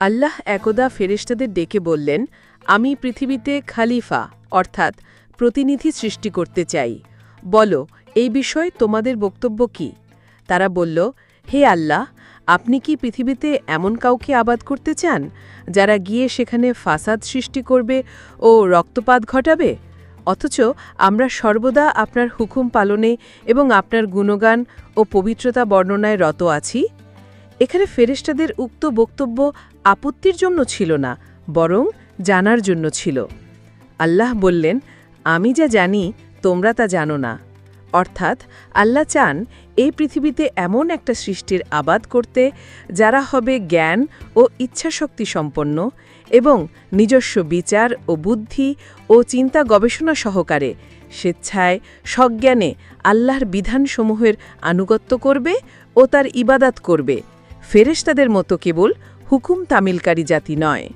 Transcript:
আল্লাহ একদা ফেরেশতাদের ডেকে বললেন, আমি পৃথিবীতে খালিফা অর্থাৎ প্রতিনিধি সৃষ্টি করতে চাই। বলো, এই বিষয়ে তোমাদের বক্তব্য কি? তারা বলল, হে আল্লাহ, আপনি কি পৃথিবীতে এমন কাউকে আবাদ করতে চান যারা গিয়ে সেখানে ফাসাদ সৃষ্টি করবে ও রক্তপাত ঘটাবে? অথচ আমরা সর্বদা আপনার হুকুম পালনে এবং আপনার গুণগান ও পবিত্রতা বর্ণনায় রত আছি। এখানে ফেরেশতাদের উক্ত বক্তব্য আপত্তির জন্য ছিল না, বরং জানার জন্য ছিল। আল্লাহ বললেন, আমি যা জানি তোমরা তা জানো না। অর্থাৎ আল্লাহ চান এই পৃথিবীতে এমন একটা সৃষ্টির আবাদ করতে যারা হবে জ্ঞান ও ইচ্ছাশক্তি সম্পন্ন এবং নিজস্ব বিচার ও বুদ্ধি ও চিন্তা গবেষণা সহকারে স্বেচ্ছায় সজ্ঞানে আল্লাহর বিধানসমূহের আনুগত্য করবে ও তার ইবাদাত করবে। ফেরেশতাদের মতো কেবল হুকুম তামিলকারী জাতি নয়।